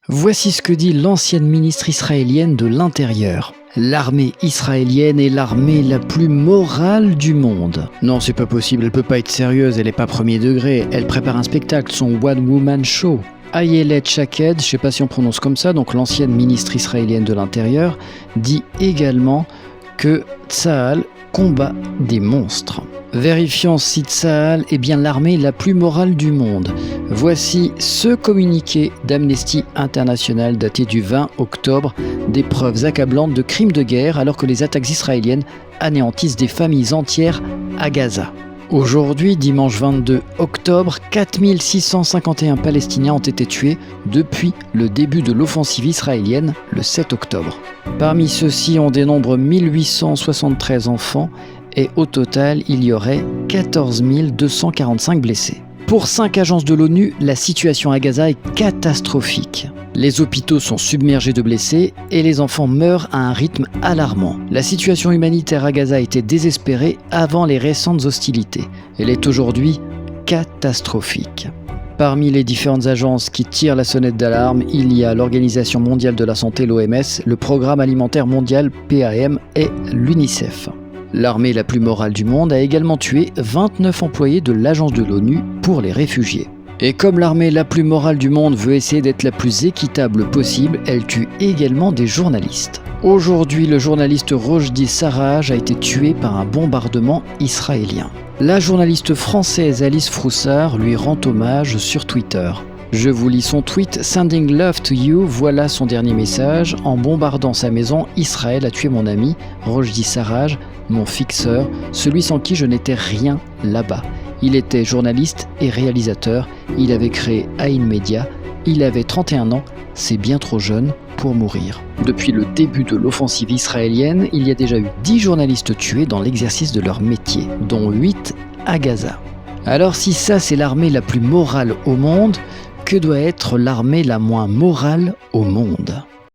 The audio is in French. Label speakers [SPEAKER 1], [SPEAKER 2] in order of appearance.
[SPEAKER 1] Voici ce que dit l'ancienne ministre israélienne de l'Intérieur. L'armée israélienne est l'armée la plus morale du monde. Non, c'est pas possible, elle peut pas être sérieuse, elle est pas premier degré, elle prépare un spectacle, son one-woman show. Ayelet Shaked, je sais pas si on prononce comme ça, donc l'ancienne ministre israélienne de l'Intérieur, dit également que Tsahal combat des monstres. Vérifions si Tsahal est bien l'armée la plus morale du monde. Voici ce communiqué d'Amnesty International daté du 20 octobre, des preuves accablantes de crimes de guerre alors que les attaques israéliennes anéantissent des familles entières à Gaza. Aujourd'hui, dimanche 22 octobre, 4651 Palestiniens ont été tués depuis le début de l'offensive israélienne le 7 octobre. Parmi ceux-ci, on dénombre 1873 enfants et au total, il y aurait 14 245 blessés. Pour 5 agences de l'ONU, la situation à Gaza est catastrophique. Les hôpitaux sont submergés de blessés et les enfants meurent à un rythme alarmant. La situation humanitaire à Gaza était désespérée avant les récentes hostilités. Elle est aujourd'hui catastrophique. Parmi les différentes agences qui tirent la sonnette d'alarme, il y a l'Organisation mondiale de la santé, l'OMS, le Programme alimentaire mondial, PAM, et l'UNICEF. L'armée la plus morale du monde a également tué 29 employés de l'Agence de l'ONU pour les réfugiés. Et comme l'armée la plus morale du monde veut essayer d'être la plus équitable possible, elle tue également des journalistes. Aujourd'hui, le journaliste Rojdi Sarraj a été tué par un bombardement israélien. La journaliste française Alice Froussard lui rend hommage sur Twitter. Je vous lis son tweet « Sending love to you », voilà son dernier message. En bombardant sa maison, Israël a tué mon ami, Rojdi Sarraj, mon fixeur, celui sans qui je n'étais rien là-bas. Il était journaliste et réalisateur, il avait créé Ain Media, il avait 31 ans, c'est bien trop jeune pour mourir. Depuis le début de l'offensive israélienne, il y a déjà eu 10 journalistes tués dans l'exercice de leur métier, dont 8 à Gaza. Alors si ça c'est l'armée la plus morale au monde, que doit être l'armée la moins morale au monde ?